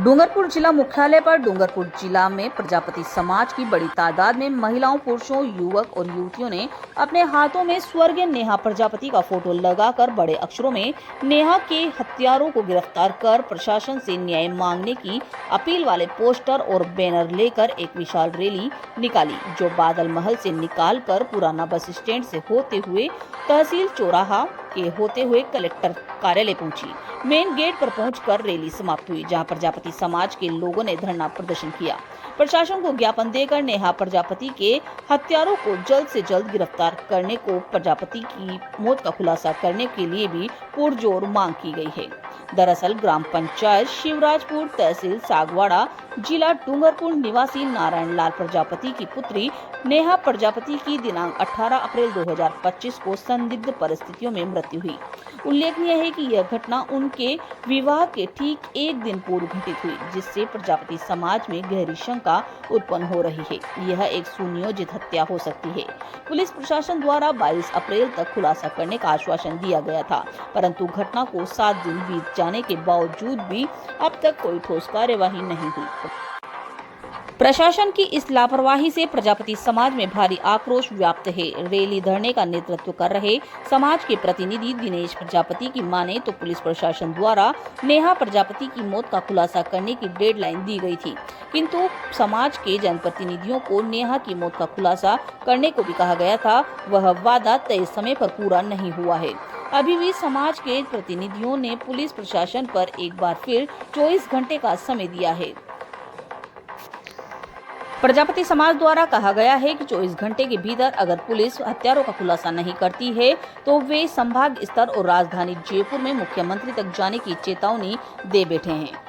डूंगरपुर जिला मुख्यालय पर डूंगरपुर जिला में प्रजापति समाज की बड़ी तादाद में महिलाओं, पुरुषों, युवक और युवतियों ने अपने हाथों में स्वर्गीय नेहा प्रजापति का फोटो लगाकर बड़े अक्षरों में नेहा के हत्यारों को गिरफ्तार कर प्रशासन से न्याय मांगने की अपील वाले पोस्टर और बैनर लेकर एक विशाल रैली निकाली, जो बादल महल से निकालकर पुराना बस स्टैंड से होते हुए तहसील चौराहा के होते हुए कलेक्टर कार्यालय पहुंची। मेन गेट पर पहुंचकर रैली समाप्त हुई, जहां प्रजापति समाज के लोगों ने धरना प्रदर्शन किया। प्रशासन को ज्ञापन देकर नेहा प्रजापति के हत्यारों को जल्द से जल्द गिरफ्तार करने को प्रजापति की मौत का खुलासा करने के लिए भी पुरजोर मांग की गई है। दरअसल ग्राम पंचायत शिवराजपुर, तहसील सागवाड़ा, जिला डूंगरपुर निवासी नारायण लाल प्रजापति की पुत्री नेहा प्रजापति की दिनांक 18 अप्रैल 2025 को संदिग्ध परिस्थितियों में मृत्यु हुई। उल्लेखनीय है कि यह घटना उनके विवाह के ठीक एक दिन पूर्व घटित हुई, जिससे प्रजापति समाज में गहरी शंका उत्पन्न हो रही है। यह एक सुनियोजित हत्या हो सकती है। पुलिस प्रशासन द्वारा 22 अप्रैल तक खुलासा करने का आश्वासन दिया गया था, परंतु घटना को 7 दिन बीत जाने के बावजूद भी अब तक कोई ठोस कार्यवाही नहीं हुई। प्रशासन की इस लापरवाही से प्रजापति समाज में भारी आक्रोश व्याप्त है। रैली धरने का नेतृत्व कर रहे समाज के प्रतिनिधि दिनेश प्रजापति की माने तो पुलिस प्रशासन द्वारा नेहा प्रजापति की मौत का खुलासा करने की डेडलाइन दी गई थी, किंतु समाज के जनप्रतिनिधियों को नेहा की मौत का खुलासा करने को भी कहा गया था। वह वादा तय समय पर पूरा नहीं हुआ है। अभी भी समाज के प्रतिनिधियों ने पुलिस प्रशासन पर एक बार फिर 24 घंटे का समय दिया है। प्रजापति समाज द्वारा कहा गया है कि 24 घंटे के भीतर अगर पुलिस हत्यारों का खुलासा नहीं करती है तो वे संभाग स्तर और राजधानी जयपुर में मुख्यमंत्री तक जाने की चेतावनी दे बैठे हैं।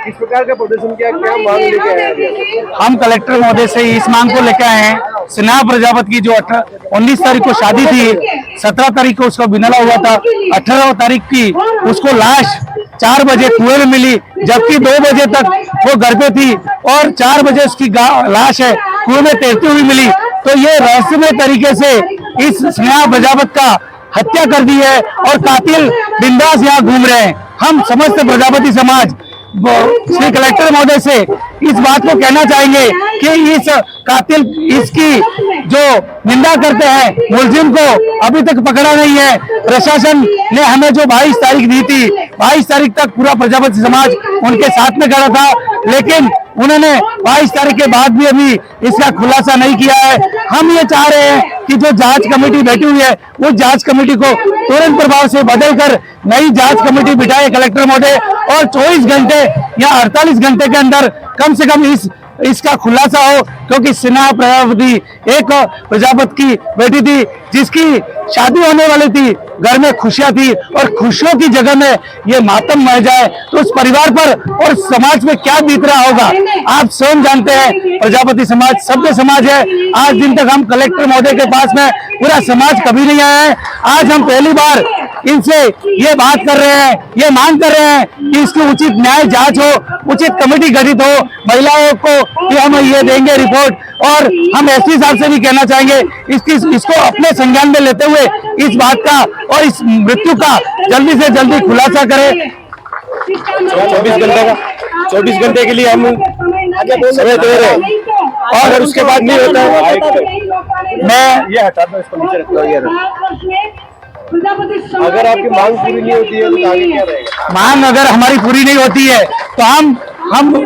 इस प्रकार का प्रदर्शन किया, क्या मांग लेके आए? हम कलेक्टर महोदय से इस मांग को लेकर आए हैं। नेहा प्रजापति की जो 19 तारीख को शादी थी, 17 तारीख को उसका बिनला हुआ था, 18 तारीख की उसको लाश 4 बजे कुएं में मिली, जबकि 2 बजे तक वो घर पे थी और 4 बजे उसकी लाश है कुएं में तैरती हुई मिली। तो ये रहस्यमय तरीके से इस नेहा प्रजापति का हत्या कर दी है और कातिल बिंदास यहाँ घूम रहे हैं। हम समस्त प्रजापति समाज श्री कलेक्टर महोदय से इस बात को कहना चाहेंगे कि इस कातिल, इसकी जो निंदा करते हैं मुलजिम को अभी तक पकड़ा नहीं है। प्रशासन ने हमें जो 22 तारीख दी थी, 22 तारीख तक पूरा प्रजापति समाज उनके साथ में खड़ा था, लेकिन उन्होंने 22 तारीख के बाद भी अभी इसका खुलासा नहीं किया है। हम ये चाह रहे हैं कि जो जांच कमेटी बैठी हुई है उस जांच कमेटी को तुरंत प्रभाव से बदलकर नई जांच कमेटी बिठाए कलेक्टर महोदय, और 24 घंटे या 48 घंटे के अंदर कम से कम इसका खुलासा हो, क्योंकि नेहा प्रजापति एक प्रजापति की बेटी थी जिसकी शादी होने वाली थी, घर में खुशियां थी और खुशियों की जगह में ये मातम मर जाए तो उस परिवार पर और समाज में क्या बीत रहा होगा आप स्वयं जानते हैं। प्रजापति समाज सभ्य समाज है। आज दिन तक हम कलेक्टर महोदय के पास में पूरा समाज कभी नहीं आया है। आज हम पहली बार इनसे ये बात कर रहे हैं, ये मांग कर रहे हैं कि इसकी उचित न्याय जांच हो, उचित कमेटी गठित हो, महिलाओं को कि हम ये देंगे रिपोर्ट। और हम एसपी साहब से भी कहना चाहेंगे इसको अपने संज्ञान में लेते हुए इस बात का और इस मृत्यु का जल्दी से जल्दी खुलासा करें। 24 घंटे के लिए हम समय दे रहे हैं और अगर उसके बाद नहीं होता है, मैं ये हटा दो, इसको नीचे रख दो। अगर आपकी मांग पूरी नहीं होती है तो आगे क्या रहेगा? मांग अगर हमारी पूरी नहीं होती है तो हम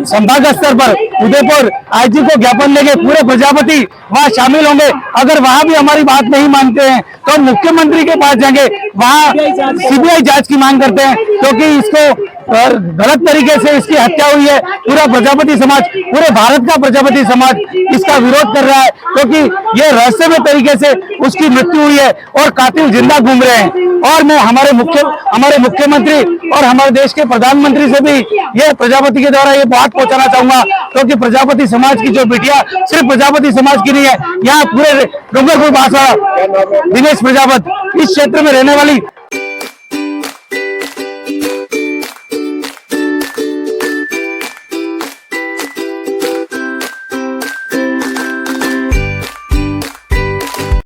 संभाग स्तर पर उदयपुर आईजी को ज्ञापन लेके पूरे प्रजापति वहां शामिल होंगे। अगर वहां भी हमारी बात नहीं मानते हैं तो हम मुख्यमंत्री के पास जाएंगे, वहां सीबीआई जांच की मांग करते हैं, क्योंकि इसको गलत तरीके से इसकी हत्या हुई है। पूरा प्रजापति समाज, पूरे भारत का प्रजापति समाज इसका विरोध कर रहा है, क्योंकि ये रहस्यमय तरीके से उसकी मृत्यु हुई है और कातिल जिंदा घूम रहे हैं। और मैं हमारे मुख्यमंत्री और हमारे देश के प्रधानमंत्री से भी ये प्रजापति के द्वारा ये बात पहुंचाना चाहूंगा, क्योंकि प्रजापति समाज की जो बेटियां सिर्फ प्रजापति समाज की नहीं है, यहाँ पूरे डूंगरपुर बांसवाड़ा दिनेश प्रजापति इस क्षेत्र में रहने वाली